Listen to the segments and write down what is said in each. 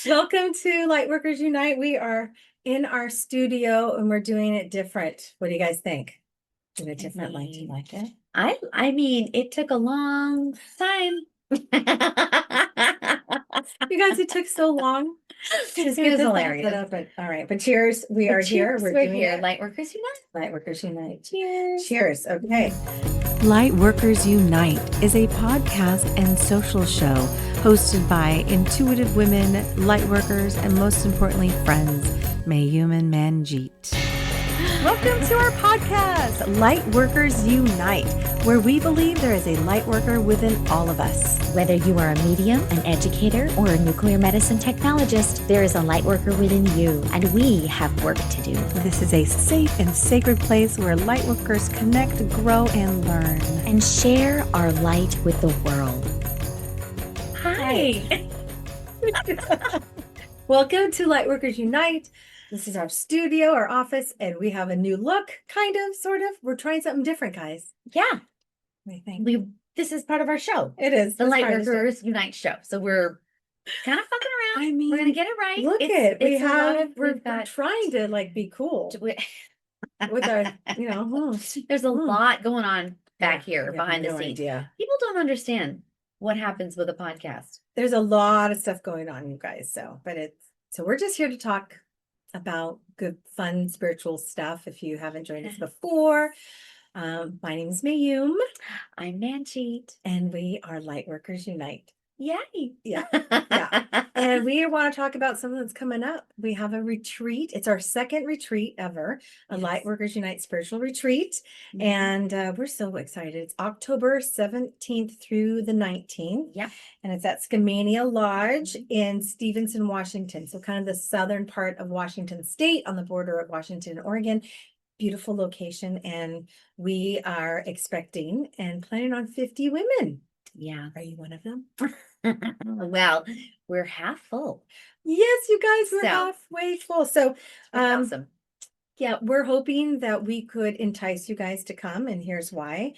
Welcome to Lightworkers Unite. We are in our studio and we're doing it different. What do you guys think? Doing it differently. Do you like it? I mean, it took a long time. You guys, it took so long. Just It get was this hilarious. set up. But all right. But cheers. We are here. Cheers, We're we're doing here. it. Lightworkers Unite. Lightworkers Unite. Cheers. Cheers. Okay. Lightworkers Unite is a podcast and social show hosted by intuitive women, lightworkers, and most importantly, friends, Mayume and Manjeet. Welcome to our podcast, Lightworkers Unite, where we believe there is a lightworker within all of us. Whether you are a medium, an educator, or a nuclear medicine technologist, there is a lightworker within you, and we have work to do. This is a safe and sacred place where lightworkers connect, grow, and learn. And share our light with the world. Hi. Welcome to Lightworkers Unite. This is our studio, our office, and we have a new look, kind of, sort of. We're trying something different, guys. Yeah, What do you think? this is part of our show, It is. the It's part of the show. Lightworkers Unite show. So we're kind of fucking around. I mean, we're gonna get it right. Look It's- at we it's a lot have. of- We're we've got- trying to like be cool with our, There's a Hmm. lot going on back Yeah, here I have behind the no scenes. idea. People don't understand what happens with a podcast. There's a lot of stuff going on, you guys. So we're just here to talk about good, fun, spiritual stuff. If you haven't joined us before, my name is Mayume, I'm Manjeet. and we are Lightworkers Unite. Yay. Yeah. And we want to talk about something that's coming up. We have a retreat. It's our second retreat ever, a Yes. Lightworkers Unite spiritual retreat. Mhm. And we're so excited. It's October 17th through the 19th. Yep. And it's at Skamania Lodge in Stevenson, Washington. So kind of the southern part of Washington State on the border of Washington and Oregon. Beautiful location. And we are expecting and planning on 50 women. Yeah. Are you one of them? Well, we're half full. Yes, you guys, we're So- halfway full. So, Awesome. yeah, we're hoping that we could entice you guys to come, and here's why.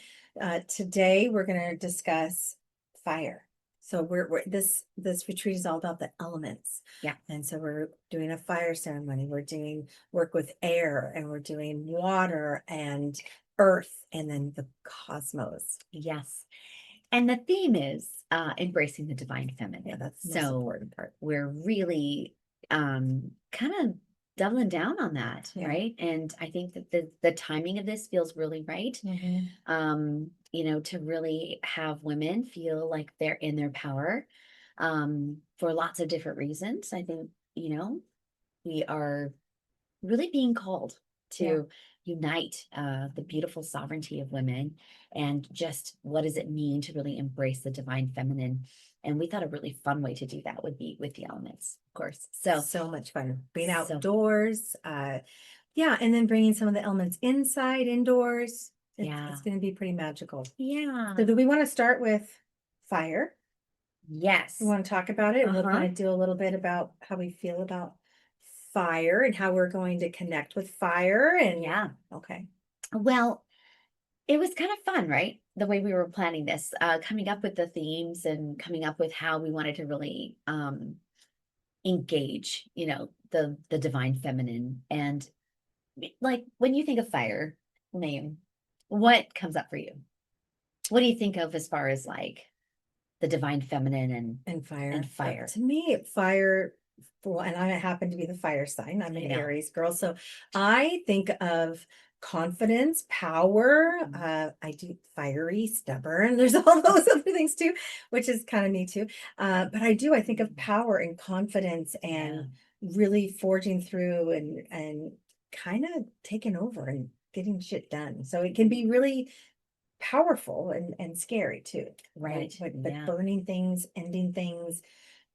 Today we're going to discuss fire. So we're this retreat is all about the elements. Yeah. And so we're doing a fire ceremony. We're doing work with air, and we're doing water and earth, and then the cosmos. Yes. And the theme is embracing the divine feminine. Yeah, that's the most so important part. we're really kind of doubling down on that, Yeah. right? And I think that the timing of this feels really right. To really have women feel like they're in their power for lots of different reasons. I think, we are really being called to unite the beautiful sovereignty of women, and just what does it mean to really embrace the divine feminine. And we thought a really fun way to do that would be with the elements, of course. So much fun being So- outdoors. Yeah, and then bringing some of the elements inside, indoors. Yeah. It's going to be pretty magical. Yeah. So do we want to start with fire? Yes. We want to talk about it, and we'll Uh-huh. kind of do a little bit about how we feel about fire and how we're going to connect with fire. And Yeah. okay. Well, it was kind of fun, right? The way we were planning this, coming up with the themes and coming up with how we wanted to really engage, the divine feminine. And like when you think of fire, name, what comes up for you? What do you think of as far as like the divine feminine And fire. And fire. To me, fire, and I happen to be the fire sign. I'm I an know. Aries girl. So I think of confidence, power. Mhm. I do fiery, stubborn. There's all those other things too, which is kind of me too. But I think of power and confidence and really forging through and kind of taking over and getting shit done. So it can be really powerful and scary too. Right, But yeah. burning things, ending things.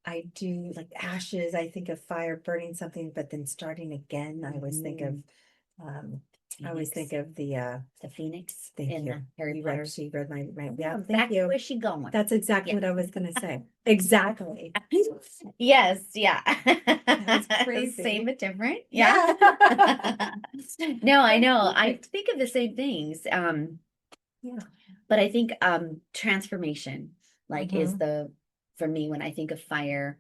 I do like ashes. I think of fire burning something, but then starting again. I always think of I always think of the Phoenix thank in you. Harry You Potter. actually read my yeah, thank Back you. where's she going? That's exactly Yeah. what I was gonna say. Exactly. Yes, yeah. was crazy. Same but different. Yeah. No, I know. I think of the same things. Yeah. But I think transformation, like, is Mhm. the, for me, when I think of fire,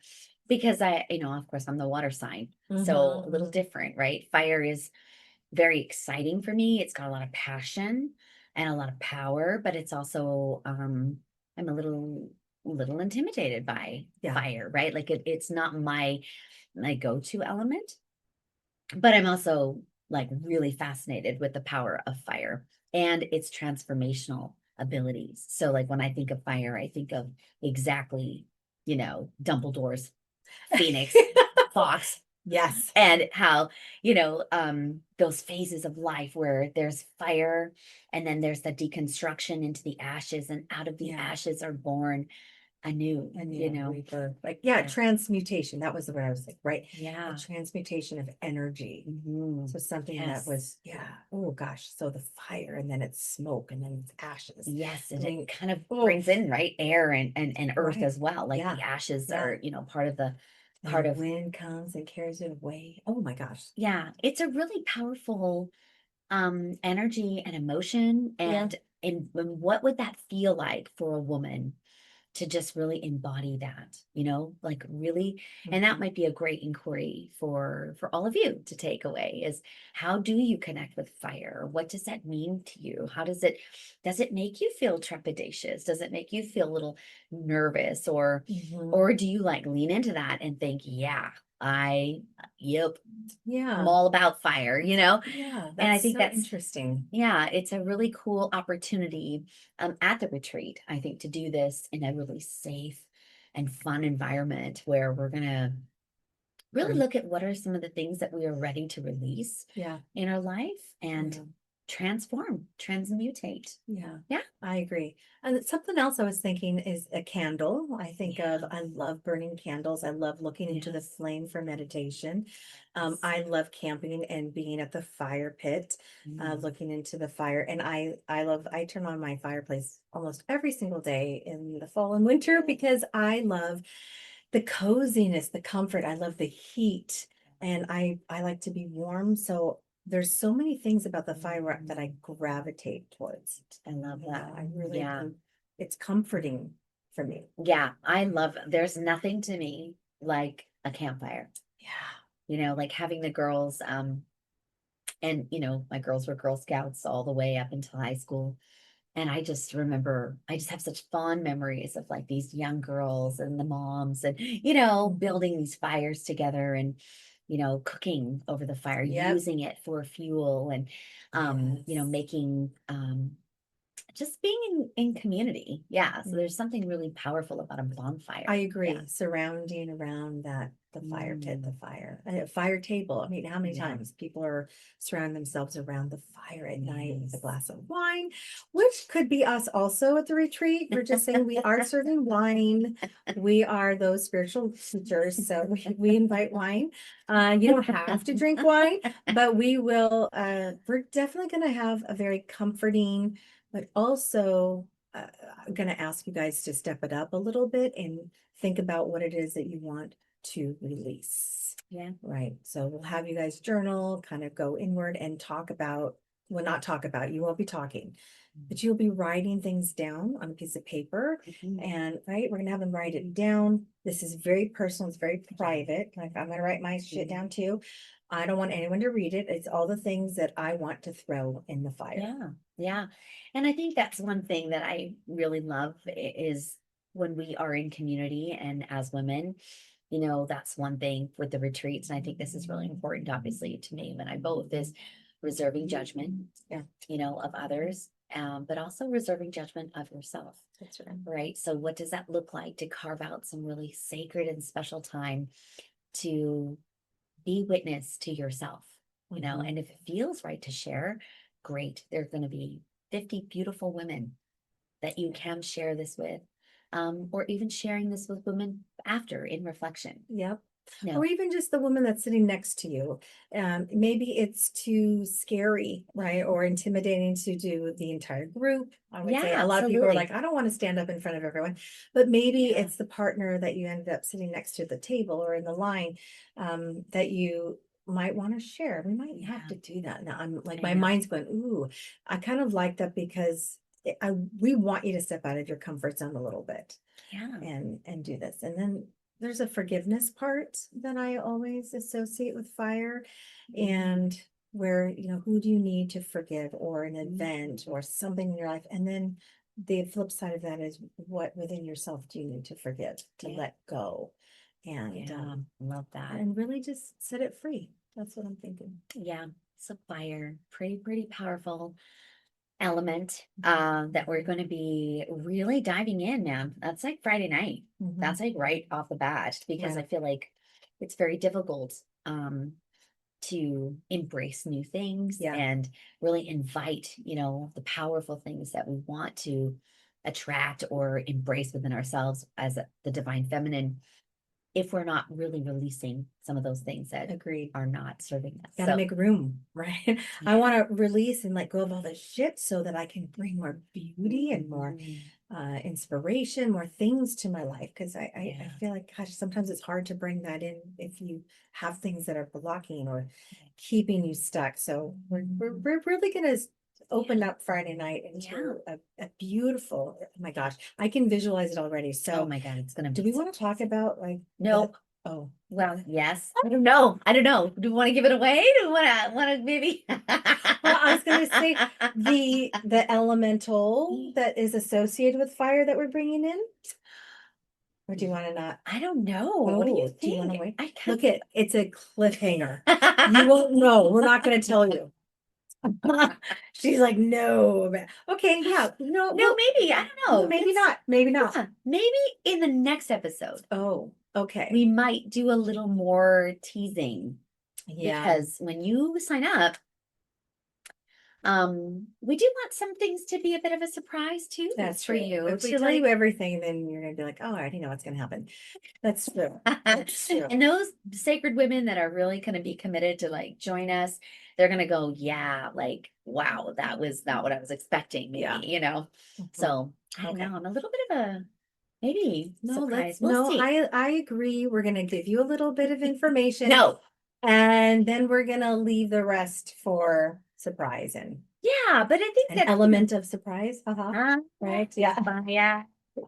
because of course I'm the water sign. So a little Mhm. different, right? Fire is very exciting for me. It's got a lot of passion and a lot of power, but it's also I'm a little intimidated by Yeah. fire, right? Like it's not my go-to element, but I'm also like really fascinated with the power of fire and its transformational abilities. So like when I think of fire, I think of exactly, Dumbledore's Phoenix, Fox, Yes. and how those phases of life where there's fire and then there's the deconstruction into the ashes, and out of the Yeah. ashes are born anew, Rebirth. Like, Yeah. transmutation. That was the word I was like, right? yeah. A transmutation of energy. Mhm. So something that Yes. was, oh gosh. So the fire, and then it's smoke, and then it's ashes. Yes, and I mean, it kind of oh, brings in, right, air and earth right. as well. Like Yeah. the ashes Yeah. are, part of the And part the of wind comes and carries it away. Oh my gosh. yeah. It's a really powerful energy and emotion, Yeah. and what would that feel like for a woman to just really embody that, like really. And that Mhm. might be a great inquiry for all of you to take away, is how do you connect with fire? What does that mean to you? How does it make you feel trepidatious? Does it make you feel a little nervous, or Mhm. or do you like lean into that and think, yeah, yep, I'm Yeah. all about fire, Yeah. and I That's think so that's, interesting. yeah, it's a really cool opportunity at the retreat, I think, to do this in a really safe and fun environment where we're going to really Right. look at what are some of the things that we are ready to release Yeah. in our life and Yeah. transmutate. Yeah. Yeah. I agree. And something else I was thinking is a candle. I think Yeah. I love burning candles. I love looking into the Yes. flame for meditation. Yes. I love camping and being at the fire pit, Mm. looking into the fire. And I turn on my fireplace almost every single day in the fall and winter because I love the coziness, the comfort. I love the heat, and I like to be warm. So there's so many things about the fire that I gravitate towards. I love that. I really Yeah. do. It's comforting for me. Yeah. There's nothing to me like a campfire, Yeah. like having the girls, and my girls were Girl Scouts all the way up until high school. And I just remember, I just have such fond memories of like these young girls and the moms, and building these fires together, and cooking over the fire, Yep. using it for fuel, and Yes. making just being in community. Yeah, so there's something really powerful about a bonfire. I Yeah. agree. Surrounding around the fire pit, the fire, and a fire table. I mean, how many Yeah. times people are surrounding themselves around the fire at night with a Yes. glass of wine, which could be us also at the retreat. We're just saying we are serving wine. We are those spiritual teachers, so we invite wine. You don't have to drink wine, but we will. We're definitely going to have a very comforting, but also I'm going to ask you guys to step it up a little bit and think about what it is that you want to release. Yeah. Right. So we'll have you guys journal, kind of go inward and talk about, well, not talk about, you won't be talking, but you'll be writing things down on a piece of paper. Mhm. And right, we're going to have them write it down. This is very personal, it's very private. Like I'm going to write my shit down too. I don't want anyone to read it. It's all the things that I want to throw in the fire. Yeah, yeah. And I think that's one thing that I really love is when we are in community and as women, that's one thing with the retreats. And I think this is really important, obviously, to me and I both, is reserving judgment, Yeah. of others, but also reserving judgment of yourself. That's right. Right. So what does that look like to carve out some really sacred and special time to be witness to yourself, Mhm. and if it feels right to share, great. There's going to be 50 beautiful women that you can share this with, or even sharing this with women after in reflection. Yep. No. Or even just the woman that's sitting next to you. Maybe it's too scary, right? Or intimidating to do the entire group. I would say Yeah, a lot of people are absolutely. like, I don't want to stand up in front of everyone. But maybe Yeah. it's the partner that you ended up sitting next to at the table or in the line, that you might want to share. We might have Yeah. to do that. Now I'm like, I my know. mind's going, ooh, I kind of like that because we want you to step out of your comfort zone a little bit Yeah. and do this. And then there's a forgiveness part that I always associate with fire, and where, who do you need to forgive, or an event or something in your life? And then the flip side of that is, what within yourself do you need to forgive, to Yeah. let go, and Yeah, love that. and really just set it free. That's what I'm thinking. Yeah, so fire, pretty powerful element that we're going to be really diving in, man. That's like Friday night. Mhm. That's like right off the bat, because Yeah. I feel like it's very difficult to embrace new things Yeah. and really invite, the powerful things that we want to attract or embrace within ourselves as the divine feminine, if we're not really releasing some of those things that Agreed. are not serving us. Gotta So, make room, right? I want to release and let go of all the shit so that I can bring more beauty and more inspiration, more things to my life. Because I Yeah. feel like, gosh, sometimes it's hard to bring that in if you have things that are blocking or keeping you stuck. So we're really gonna open up Friday night into a beautiful, oh my gosh, I can visualize it already. oh So my God, it's gonna do be. we want to talk about like Nope. oh, Well, yes. I don't know. Do we want to give it away? Do we want to maybe? Well, I was gonna say the elemental that is associated with fire that we're bringing in, or do you want to not? I don't know. What do you Do you want to think? wait? I Look at it's a cliffhanger. You won't know. We're not going to tell you. She's like, no. Okay, yeah, no, No, maybe. I don't know. maybe not. Maybe not. Yeah, maybe in the next episode, Oh, okay. we might do a little more teasing, Yeah, because when you sign up, we do want some things to be a bit of a surprise too. that's for true. you. If we to tell you like, everything, then you're gonna be like, oh, I already know what's gonna happen. That's true. That's true. and those sacred women that are really going to be committed to like join us, they're going to go, yeah, like, wow, that was not what I was expecting, maybe, Yeah. So I don't Okay. know. I'm a little bit of a maybe surprise. We'll no, see. I agree. We're gonna give you a little bit of information. No. And then we're gonna leave the rest for surprise and Yeah, but I think an that element of surprise. Uh-huh. Right. Yeah. Yeah.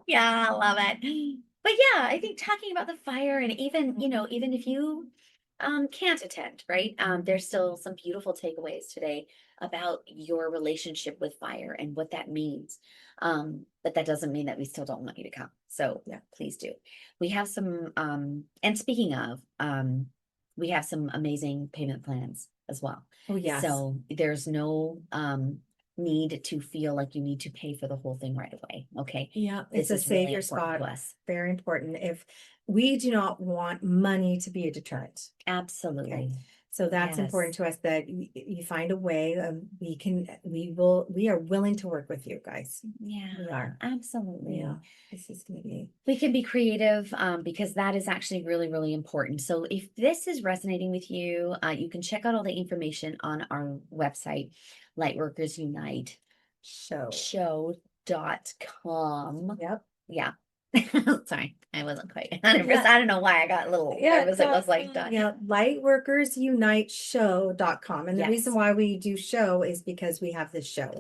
Yeah, I love it. But yeah, I think talking about the fire, and even, even if you can't attend, right? There's still some beautiful takeaways today about your relationship with fire and what that means. But that doesn't mean that we still don't want you to come. So Yeah. please do. We have some and speaking of, we have some amazing payment plans as well. Oh, yes. So there's no need to feel like you need to pay for the whole thing right away. Okay. Yeah, This it's a is really savior important spot. to us. Very important. If we do not want money to be a deterrent. Absolutely. Okay. So that's important to us, that you find a way. We are willing to work with you guys. Yeah, We are. absolutely. Yeah. This is gonna be. We can be creative because that is actually really, really important. So if this is resonating with you, you can check out all the information on our website, Lightworkers Unite show.com. Yep. Yeah. Sorry, I wasn't quite 100%. I don't know why I got a little nervous. It was like done. Yeah, lightworkersuniteshow.com. And the reason why we do show is because we have this show,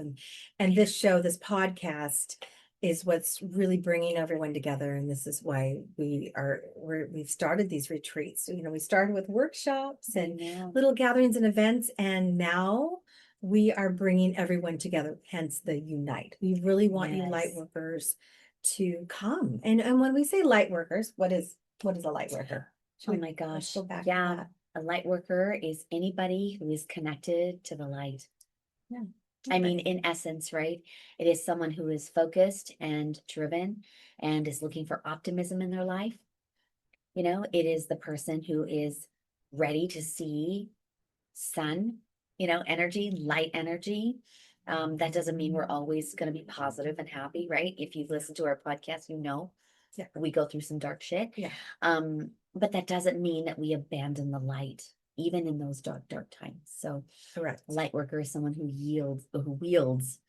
and this show, this podcast, is what's really bringing everyone together. And this is why we've started these retreats. We started with workshops and little gatherings and events, and now we are bringing everyone together, hence the Unite. We really want you light workers to come. And when we say light workers, what is a light worker? Oh my gosh. Go back to Yeah. that. A light worker is anybody who is connected to the light. Yeah. I mean, in essence, right? It is someone who is focused and driven and is looking for optimism in their life. It is the person who is ready to see sun, energy, light energy. That doesn't mean we're always going to be positive and happy, right? If you've listened to our podcast, we go through some dark shit. Yeah. But that doesn't mean that we abandon the light, even in those dark times. So Correct. a light worker is someone who wields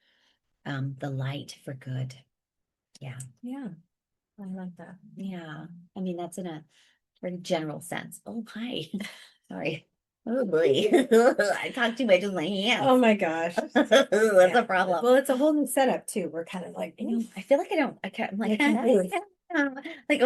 the light for good. Yeah. Yeah. I like that. Yeah. I mean, that's in a very general sense. Oh, hi. Sorry. Oh boy. I talk too much with my hands. Oh my gosh. That's a problem. Well, it's a whole new setup too. We're kind of like, I feel like I can't, I'm like, can't breathe. Like,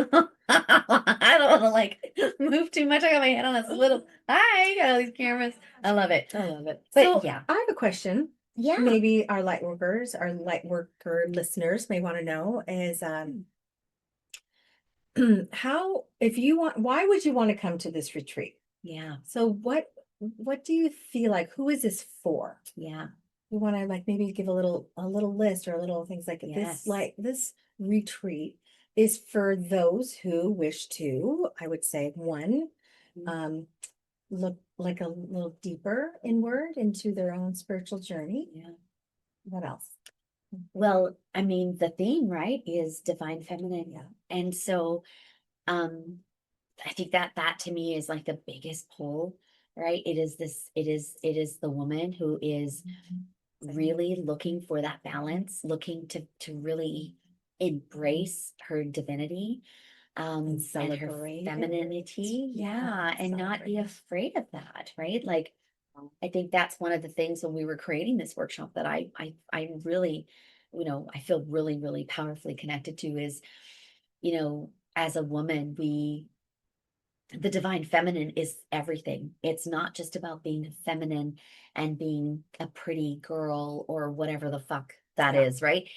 I don't want to like move too much. I got my head on this little, hi, got all these cameras. I love it. I love it. But So yeah. I have a question. Yeah. Maybe our light workers, our light worker listeners may want to know is how, if you want, why would you want to come to this retreat? Yeah. So what do you feel like? Who is this for? Yeah. You want to like maybe give a little list or a little things like Yes. this retreat is for those who wish to, I would say, one, Mhm. look like a little deeper inward into their own spiritual journey. Yeah. What else? Well, I mean, the theme, right, is divine feminine. Yeah. And so, I think that to me is like the biggest pull, right? It is the woman who is really looking for that balance, looking to really embrace her divinity, and her celebrate it. femininity. Yeah, And not be celebrate. afraid of that, right? Like, I think that's one of the things when we were creating this workshop that I really, I feel really, really powerfully connected to is, as a woman, the divine feminine is everything. It's not just about being feminine and being a pretty girl or whatever the fuck that Yeah. is, right?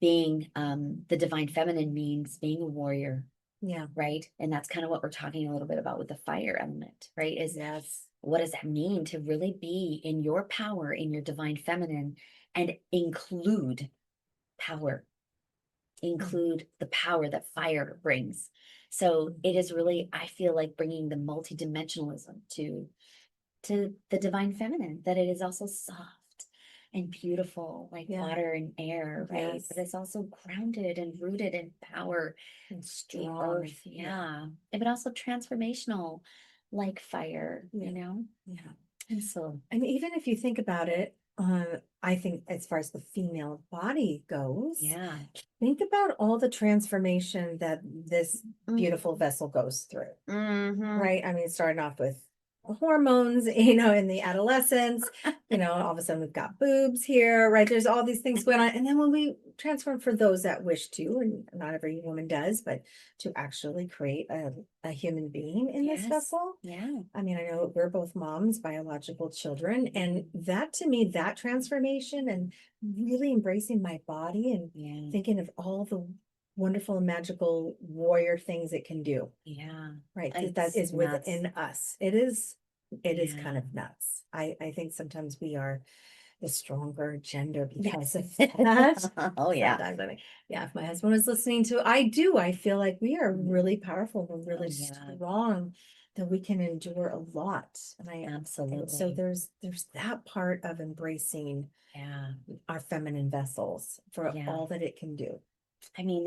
Being the divine feminine means being a warrior, Yeah. right? And that's kind of what we're talking a little bit about with the fire element, right? Is Yes. what does that mean to really be in your power, in your divine feminine, and include power, include the power that fire brings. So it is really, I feel like bringing the multidimensionalism to the divine feminine, that it is also soft and beautiful, like Yeah. water and air, right? Yes. But it's also grounded and rooted in power, And the strong. earth, but also transformational, like fire, Yeah. And so, And even if you think about it, I think as far as the female body goes, think about all the transformation that this beautiful vessel goes through, right? I mean, starting off with hormones, in the adolescence, all of a sudden we've got boobs here, right? There's all these things going on. And then when we transform for those that wish to, and not every woman does, but to actually create a human being in this vessel. Yeah. I mean, I know we're both moms, biological children, and that to me, that transformation and really embracing my body and thinking of all the wonderful and magical warrior things it can do. Yeah. Right. It's That is nuts. within us. It is kind of nuts. I think sometimes we are the stronger gender because of that. Oh yeah. Sometimes, I mean, if my husband was listening to, I feel like we are really powerful. We're really strong, that we can endure a lot. And so Absolutely. there's that part of embracing our feminine vessels for all that it can do. I mean,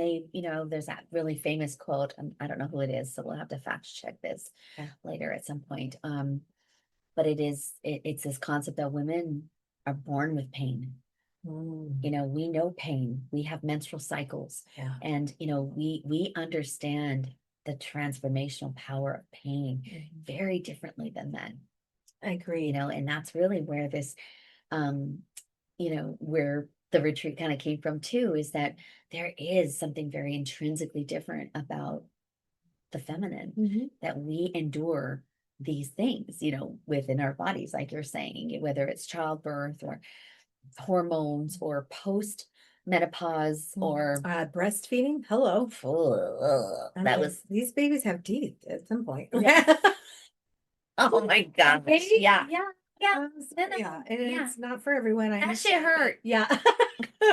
there's that really famous quote, and I don't know who it is, so we'll have to fact check this later at some point. But it's this concept that women are born with pain. We know pain. We have menstrual cycles. And we understand the transformational power of pain very differently than men. I agree. And that's really where this where the retreat kind of came from too, is that there is something very intrinsically different about the feminine, that we endure these things, within our bodies, like you're saying, whether it's childbirth or hormones or post menopause or breastfeeding. Hello. These babies have teeth at some point. Oh my God. Yeah. It's not for everyone. That shit hurt. Yeah.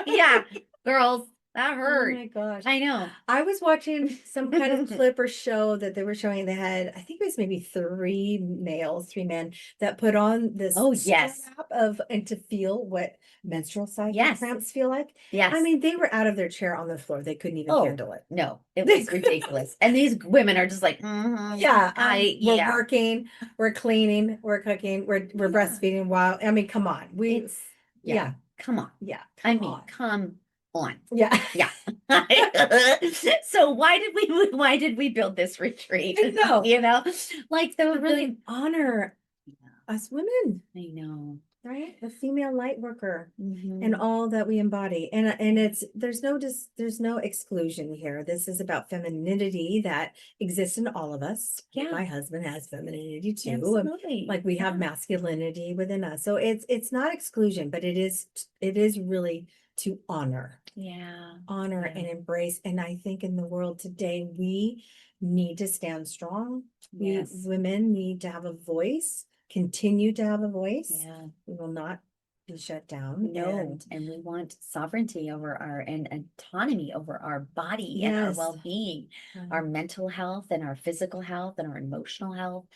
Yeah. Girls, that Oh hurt. my gosh. I know. I was watching some kind of clip or show that they were showing. They had, I think it was maybe 3 men that put on this strap and to feel what menstrual cycle cramps feel like. Yes. I mean, they were out of their chair on the floor. They couldn't even handle it. No, it was ridiculous. And these women are just like, we're working, we're cleaning, we're cooking, we're breastfeeding while, I mean, come on. Come on. Yeah. Come on. Yeah. Yeah. So why did we build this retreat? I know. Like the really honor us women. I know. right? The female light worker Mhm. and all that we embody. And it's there's no exclusion here. This is about femininity that exists in all of us. Yeah. My husband has femininity too. And Absolutely. like we have Yeah. masculinity within us. So it's not exclusion, but it is really to honor Yeah. honor Yeah. and embrace. And I think in the world today, we need to stand strong. We Yes. women need to have a voice, continue to have a voice. Yeah. We will not be shut down. No, and we want sovereignty over our and autonomy over our body and our Yes. well-being, our mental health and our physical health and our emotional health,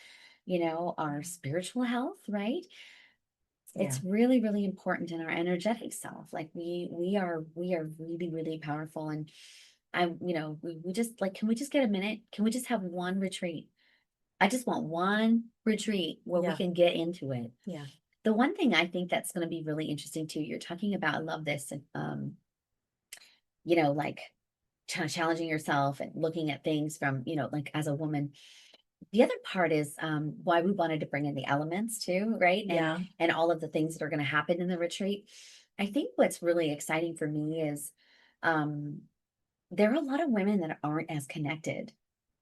our spiritual health, right? It's really, really important in our energetic self. Like we are really, really powerful. And we just like, can we just get a minute? Can we just have one retreat? I just want one retreat where we Yeah. can get into it. Yeah. The one thing I think that's going to be really interesting too, you're talking about, I love this, and like challenging yourself and looking at things from, like as a woman. The other part is why we wanted to bring in the elements too, right? Yeah. And all of the things that are going to happen in the retreat. I think what's really exciting for me is um there are a lot of women that aren't as connected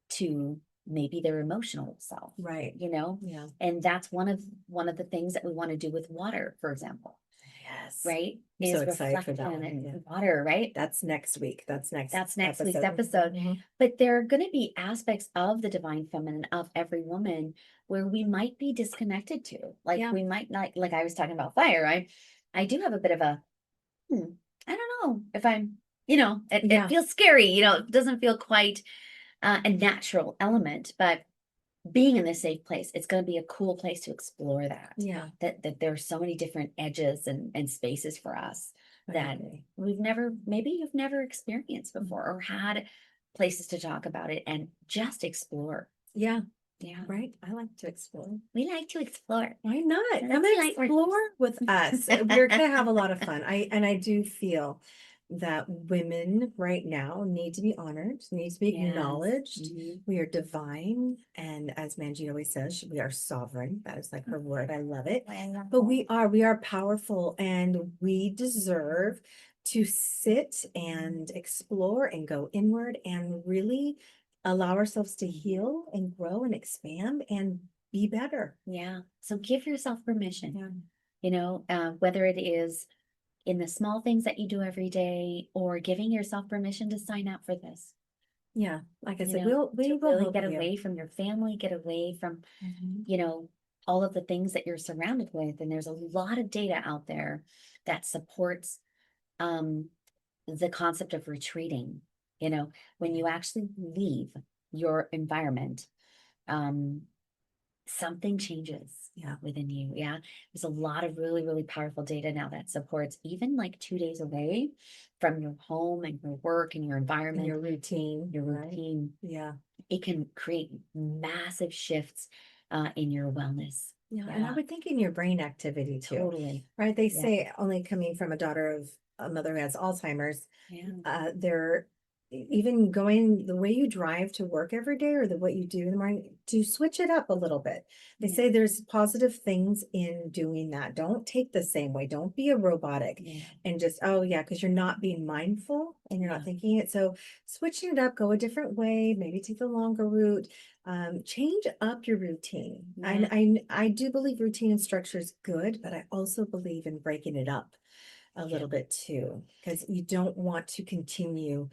to maybe their emotional self, Right. Yeah. and that's one of the things that we want to do with water, for example, Yes. right? I'm Is so excited for that reflection one. and Yeah. water, right? That's next week. That's Next week's episode. Mhm. But there are going to be aspects of the divine feminine of every woman where we might be disconnected to. Like Yeah. we might not, like I was talking about fire. I do have a bit of a, I don't know if I'm, it Yeah. feels scary, it doesn't feel quite a natural element, but being in this safe place, it's going to be a cool place to explore that. Yeah. That there are so many different edges and spaces for us I that agree. maybe you've never experienced before or had places to talk about it and just explore. Yeah. Yeah. Right. I like to explore. We like to explore. Why not? Let's Come see light explore with us. We're gonna have a lot of fun. I do feel that women right now need to be honored, need to be Yes. acknowledged. Mhm. We are divine, and as Manjeet always says, we are sovereign. That is like her word. I love it. I love But that. we are powerful, and we deserve to sit and explore and go inward and really allow ourselves to heal and grow and expand and be better. Yeah. So give yourself permission. Yeah. Whether it is in the small things that you do every day or giving yourself permission to sign up for this. Yeah. Like I said, we To will really help get you. away from your family, get away from, Mhm. all of the things that you're surrounded with. And there's a lot of data out there that supports um, the concept of retreating. When you actually leave your environment, um, something changes Yeah. within you. Yeah. There's a lot of really, really powerful data now that supports even like 2 days away from your home and your work and your And environment, your routine. your right? routine. Yeah. It can create massive shifts in your wellness. Yeah. And I would think in your brain activity too, Totally. right? They Yeah. say only coming from a daughter of a mother who has Alzheimer's, Yeah. they're even going the way you drive to work every day or what you do in the morning to switch it up a little bit. They Yeah. say there's positive things in doing that. Don't take the same way. Don't be a robotic Yeah. and just, oh yeah, because you're not being mindful and you're not Yeah. thinking it. So switching it up, go a different way, maybe take the longer route, change up your routine. Yeah. I do believe routine and structure is good, but I also believe in breaking it up a little bit too, because you don't want to continue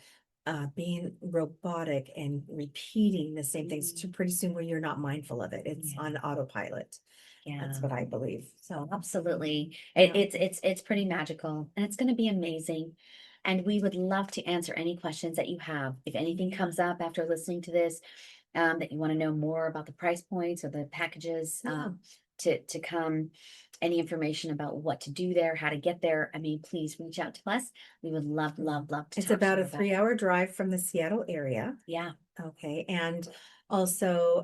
being robotic and repeating the same things to pretty soon when you're not mindful of it. It's Yeah. on autopilot. Yeah. That's what I believe. So Absolutely. Yeah. It's pretty magical and it's going to be amazing. And we would love to answer any questions that you have. If anything comes up after listening to this, that you want to know more about the price points or the packages Yeah. to come, any information about what to do there, how to get there, I mean, please reach out to us. We would love, love, love to It's talk to about you a about 3-hour drive from the Seattle area. Yeah. Okay. And also,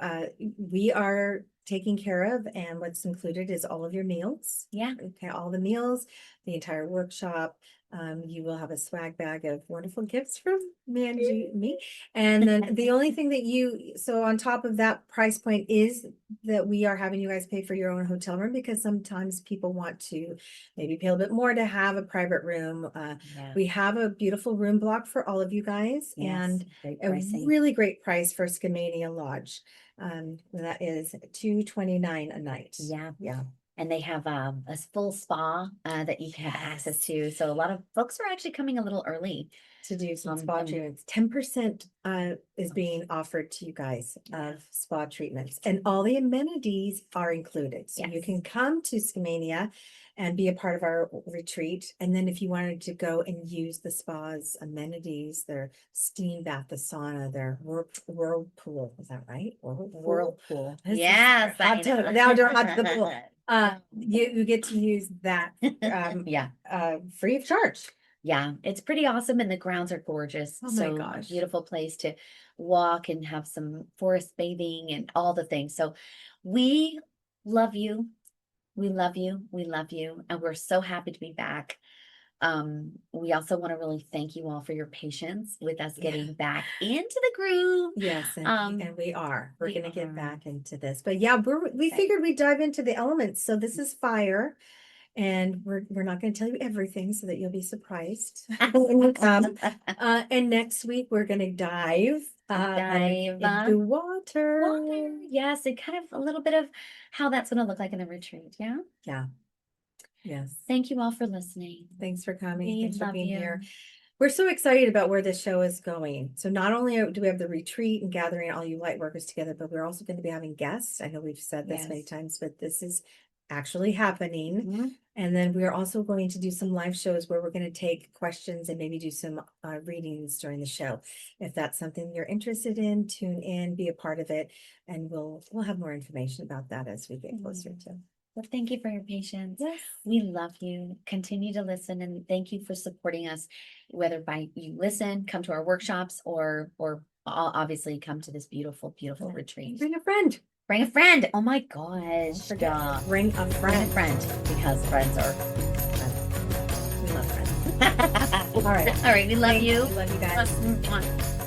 we are taken care of, and what's included is all of your meals. Yeah. Okay, all the meals, the entire workshop. You will have a swag bag of wonderful gifts from Manjeet and me. And then the only thing that so on top of that price point is that we are having you guys pay for your own hotel room, because sometimes people want to maybe pay a little bit more to have a private room. Yeah. We have a beautiful room block for all of you guys, Yes, and great a pricing. really great price for Skamania Lodge. That is $229 a night. Yeah. Yeah. And they have a full spa that you can have access to. So a lot of folks are actually coming a little early. To do some Um, spa um, treatments. 10% is being offered to you guys of spa treatments, and all the amenities are included. So you Yes. can come to Skamania and be a part of our retreat. And then if you wanted to go and use the spa's amenities, their steam bath, the sauna, their whirlpool, is that right? Whirlpool. This is Yes, I hot tub. know. Now they're hot tub pool. You get to use that Yeah. free of charge. Yeah, it's pretty awesome, and the grounds are gorgeous. Oh my So gosh. beautiful place to walk and have some forest bathing and all the things. So we love you. We love you. We love you. And we're so happy to be back. We also want to really thank you all for your patience with us getting back into the groove. Yes, and we are. We're we gonna get are. back into this. But yeah, we Okay. figured we'd dive into the elements. So this is fire. And we're not going to tell you everything so that you'll be surprised when you come. And next week we're going to dive into water. Water. Yes, and kind of a little bit of how that's going to look like in the retreat. Yeah. Yeah. Yes. Thank you all for listening. Thanks for coming. We Thanks for love being you. here. We're so excited about where this show is going. So not only do we have the retreat and gathering all you light workers together, but we're also going to be having guests. I know we've said this many Yes. times, but this is actually happening. Mhm. And then we're also going to do some live shows where we're going to take questions and maybe do some readings during the show. If that's something you're interested in, tune in, be a part of it, and we'll have more information about that as we get closer to. Well, thank you for your patience. Yes. We love you. Continue to listen, and thank you for supporting us, whether by you listen, come to our workshops, or obviously come to this beautiful, beautiful retreat. Bring a friend. Bring a friend. Oh my gosh. Yeah. Bring a Bring a friend. friend, because friends are. We love friends. All right. All right. We love you. Love you guys. Mwah.